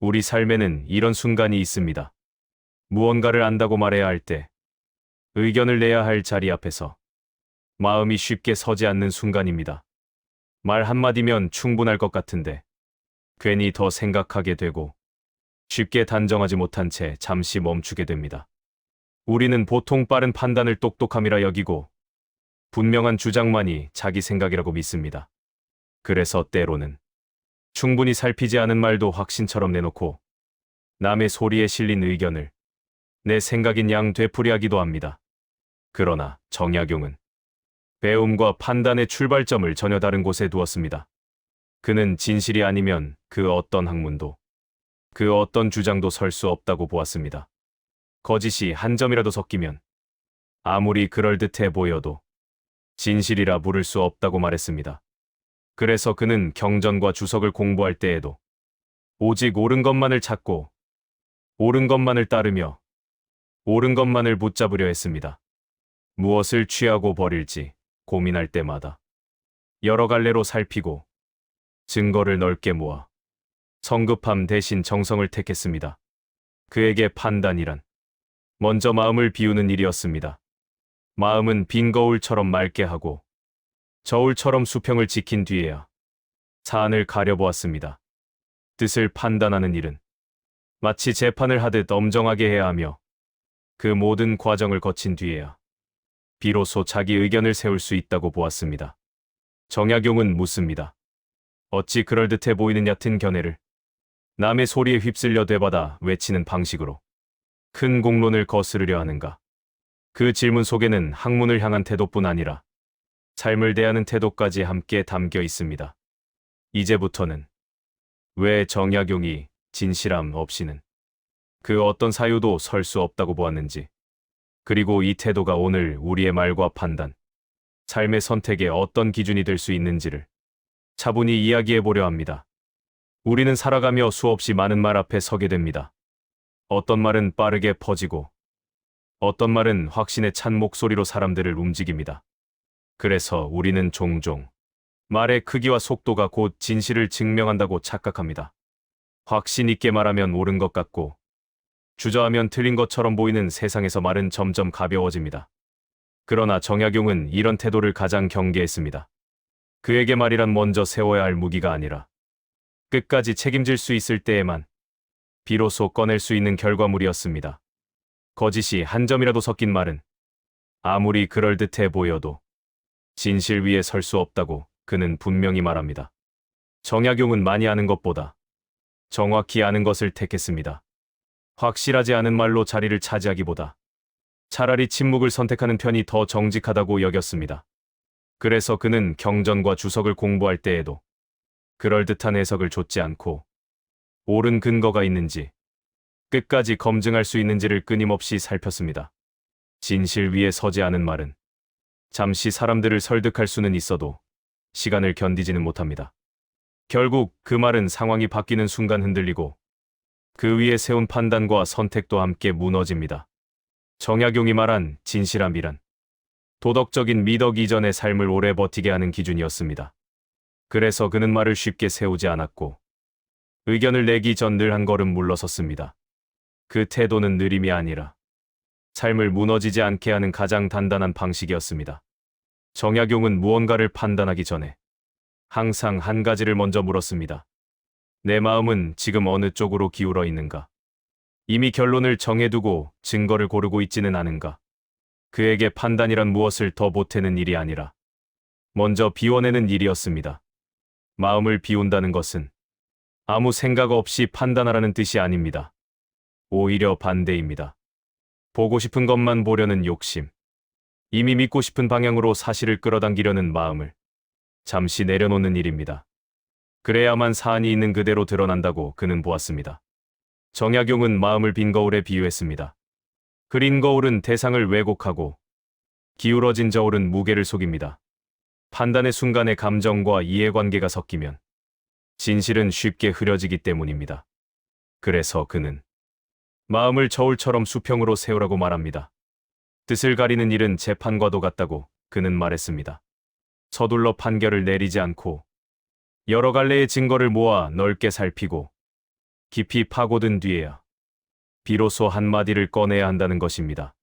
우리 삶에는 이런 순간이 있습니다. 무언가를 안다고 말해야 할 때, 의견을 내야 할 자리 앞에서 마음이 쉽게 서지 않는 순간입니다. 말 한마디면 충분할 것 같은데 괜히 더 생각하게 되고 쉽게 단정하지 못한 채 잠시 멈추게 됩니다. 우리는 보통 빠른 판단을 똑똑함이라 여기고 분명한 주장만이 자기 생각이라고 믿습니다. 그래서 때로는 충분히 살피지 않은 말도 확신처럼 내놓고 남의 소리에 실린 의견을 내 생각인 양 되풀이하기도 합니다. 그러나 정약용은 배움과 판단의 출발점을 전혀 다른 곳에 두었습니다. 그는 진실이 아니면 그 어떤 학문도, 그 어떤 주장도 설 수 없다고 보았습니다. 거짓이 한 점이라도 섞이면 아무리 그럴듯해 보여도 진실이라 부를 수 없다고 말했습니다. 그래서 그는 경전과 주석을 공부할 때에도 오직 옳은 것만을 찾고 옳은 것만을 따르며 옳은 것만을 붙잡으려 했습니다. 무엇을 취하고 버릴지 고민할 때마다 여러 갈래로 살피고 증거를 넓게 모아 성급함 대신 정성을 택했습니다. 그에게 판단이란 먼저 마음을 비우는 일이었습니다. 마음은 빈 거울처럼 맑게 하고 저울처럼 수평을 지킨 뒤에야 사안을 가려보았습니다. 뜻을 판단하는 일은 마치 재판을 하듯 엄정하게 해야 하며 그 모든 과정을 거친 뒤에야 비로소 자기 의견을 세울 수 있다고 보았습니다. 정약용은 묻습니다. 어찌 그럴듯해 보이는 얕은 견해를 남의 소리에 휩쓸려 되받아 외치는 방식으로 큰 공론을 거스르려 하는가? 그 질문 속에는 학문을 향한 태도뿐 아니라 삶을 대하는 태도까지 함께 담겨 있습니다. 이제부터는 왜 정약용이 진실함 없이는 그 어떤 사유도 설 수 없다고 보았는지, 그리고 이 태도가 오늘 우리의 말과 판단, 삶의 선택에 어떤 기준이 될 수 있는지를 차분히 이야기해 보려 합니다. 우리는 살아가며 수없이 많은 말 앞에 서게 됩니다. 어떤 말은 빠르게 퍼지고 어떤 말은 확신에 찬 목소리로 사람들을 움직입니다. 그래서 우리는 종종 말의 크기와 속도가 곧 진실을 증명한다고 착각합니다. 확신 있게 말하면 옳은 것 같고 주저하면 틀린 것처럼 보이는 세상에서 말은 점점 가벼워집니다. 그러나 정약용은 이런 태도를 가장 경계했습니다. 그에게 말이란 먼저 세워야 할 무기가 아니라 끝까지 책임질 수 있을 때에만 비로소 꺼낼 수 있는 결과물이었습니다. 거짓이 한 점이라도 섞인 말은 아무리 그럴듯해 보여도 진실 위에 설 수 없다고 그는 분명히 말합니다. 정약용은 많이 아는 것보다 정확히 아는 것을 택했습니다. 확실하지 않은 말로 자리를 차지하기보다 차라리 침묵을 선택하는 편이 더 정직하다고 여겼습니다. 그래서 그는 경전과 주석을 공부할 때에도 그럴듯한 해석을 좇지 않고 옳은 근거가 있는지 끝까지 검증할 수 있는지를 끊임없이 살폈습니다. 진실 위에 서지 않은 말은 잠시 사람들을 설득할 수는 있어도 시간을 견디지는 못합니다. 결국 그 말은 상황이 바뀌는 순간 흔들리고 그 위에 세운 판단과 선택도 함께 무너집니다. 정약용이 말한 진실함이란 도덕적인 미덕 이전의 삶을 오래 버티게 하는 기준이었습니다. 그래서 그는 말을 쉽게 세우지 않았고 의견을 내기 전 늘 한 걸음 물러섰습니다. 그 태도는 느림이 아니라 삶을 무너지지 않게 하는 가장 단단한 방식이었습니다. 정약용은 무언가를 판단하기 전에 항상 한 가지를 먼저 물었습니다. 내 마음은 지금 어느 쪽으로 기울어 있는가? 이미 결론을 정해두고 증거를 고르고 있지는 않은가? 그에게 판단이란 무엇을 더 보태는 일이 아니라 먼저 비워내는 일이었습니다. 마음을 비운다는 것은 아무 생각 없이 판단하라는 뜻이 아닙니다. 오히려 반대입니다. 보고 싶은 것만 보려는 욕심, 이미 믿고 싶은 방향으로 사실을 끌어당기려는 마음을 잠시 내려놓는 일입니다. 그래야만 사안이 있는 그대로 드러난다고 그는 보았습니다. 정약용은 마음을 빈 거울에 비유했습니다. 흐린 거울은 대상을 왜곡하고 기울어진 저울은 무게를 속입니다. 판단의 순간에 감정과 이해관계가 섞이면 진실은 쉽게 흐려지기 때문입니다. 그래서 그는 마음을 저울처럼 수평으로 세우라고 말합니다. 뜻을 가리는 일은 재판과도 같다고 그는 말했습니다. 서둘러 판결을 내리지 않고 여러 갈래의 증거를 모아 넓게 살피고 깊이 파고든 뒤에야 비로소 한마디를 꺼내야 한다는 것입니다.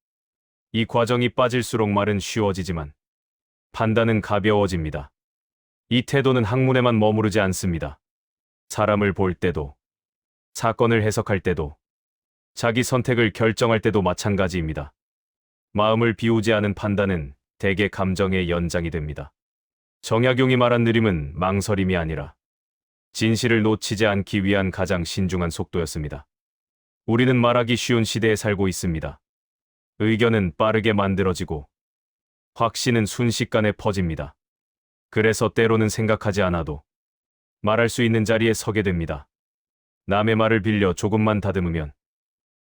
이 과정이 빠질수록 말은 쉬워지지만 판단은 가벼워집니다. 이 태도는 학문에만 머무르지 않습니다. 사람을 볼 때도, 사건을 해석할 때도, 자기 선택을 결정할 때도 마찬가지입니다. 마음을 비우지 않은 판단은 대개 감정의 연장이 됩니다. 정약용이 말한 느림은 망설임이 아니라 진실을 놓치지 않기 위한 가장 신중한 속도였습니다. 우리는 말하기 쉬운 시대에 살고 있습니다. 의견은 빠르게 만들어지고 확신은 순식간에 퍼집니다. 그래서 때로는 생각하지 않아도 말할 수 있는 자리에 서게 됩니다. 남의 말을 빌려 조금만 다듬으면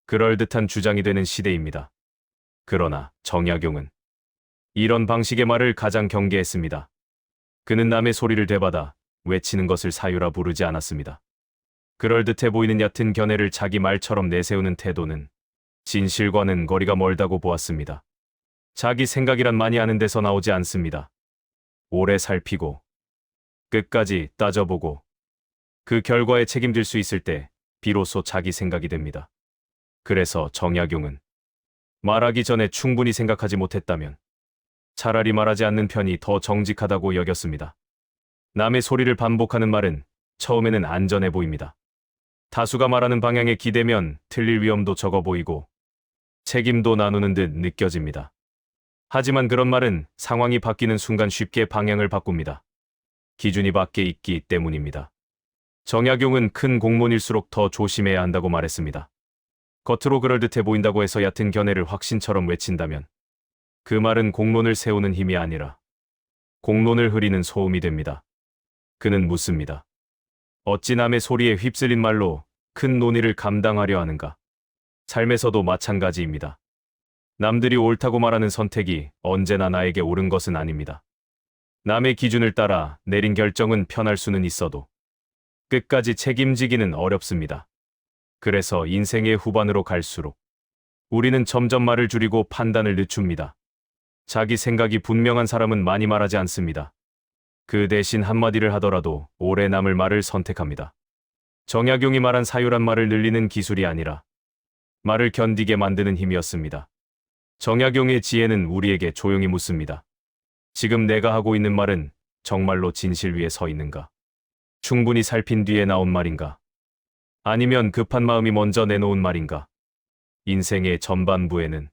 그럴듯한 주장이 되는 시대입니다. 그러나 정약용은 이런 방식의 말을 가장 경계했습니다. 그는 남의 소리를 되받아 외치는 것을 사유라 부르지 않았습니다. 그럴듯해 보이는 얕은 견해를 자기 말처럼 내세우는 태도는 진실과는 거리가 멀다고 보았습니다. 자기 생각이란 많이 아는 데서 나오지 않습니다. 오래 살피고 끝까지 따져보고 그 결과에 책임질 수 있을 때 비로소 자기 생각이 됩니다. 그래서 정약용은 말하기 전에 충분히 생각하지 못했다면 차라리 말하지 않는 편이 더 정직하다고 여겼습니다. 남의 소리를 반복하는 말은 처음에는 안전해 보입니다. 다수가 말하는 방향에 기대면 틀릴 위험도 적어 보이고 책임도 나누는 듯 느껴집니다. 하지만 그런 말은 상황이 바뀌는 순간 쉽게 방향을 바꿉니다. 기준이 밖에 있기 때문입니다. 정약용은 큰 공론일수록 더 조심해야 한다고 말했습니다. 겉으로 그럴듯해 보인다고 해서 얕은 견해를 확신처럼 외친다면 그 말은 공론을 세우는 힘이 아니라 공론을 흐리는 소음이 됩니다. 그는 묻습니다. 어찌 남의 소리에 휩쓸린 말로 큰 논의를 감당하려 하는가? 삶에서도 마찬가지입니다. 남들이 옳다고 말하는 선택이 언제나 나에게 옳은 것은 아닙니다. 남의 기준을 따라 내린 결정은 편할 수는 있어도 끝까지 책임지기는 어렵습니다. 그래서 인생의 후반으로 갈수록 우리는 점점 말을 줄이고 판단을 늦춥니다. 자기 생각이 분명한 사람은 많이 말하지 않습니다. 그 대신 한마디를 하더라도 오래 남을 말을 선택합니다. 정약용이 말한 사유란 말을 늘리는 기술이 아니라 말을 견디게 만드는 힘이었습니다. 정약용의 지혜는 우리에게 조용히 묻습니다. 지금 내가 하고 있는 말은 정말로 진실 위에 서 있는가? 충분히 살핀 뒤에 나온 말인가? 아니면 급한 마음이 먼저 내놓은 말인가? 인생의 전반부에는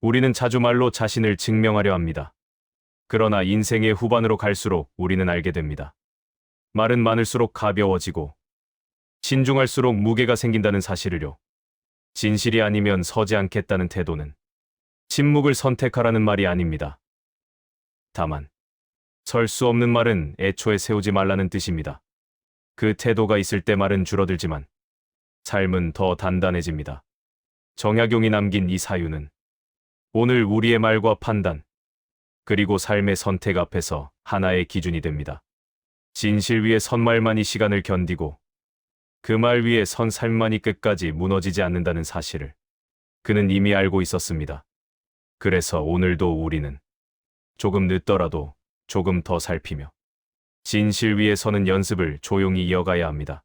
우리는 자주 말로 자신을 증명하려 합니다. 그러나 인생의 후반으로 갈수록 우리는 알게 됩니다. 말은 많을수록 가벼워지고 신중할수록 무게가 생긴다는 사실을요. 진실이 아니면 서지 않겠다는 태도는 침묵을 선택하라는 말이 아닙니다. 다만 설 수 없는 말은 애초에 세우지 말라는 뜻입니다. 그 태도가 있을 때 말은 줄어들지만 삶은 더 단단해집니다. 정약용이 남긴 이 사유는 오늘 우리의 말과 판단, 그리고 삶의 선택 앞에서 하나의 기준이 됩니다. 진실 위에 선 말만이 시간을 견디고 그 말 위에 선 삶만이 끝까지 무너지지 않는다는 사실을 그는 이미 알고 있었습니다. 그래서 오늘도 우리는 조금 늦더라도 조금 더 살피며 진실 위에 서는 연습을 조용히 이어가야 합니다.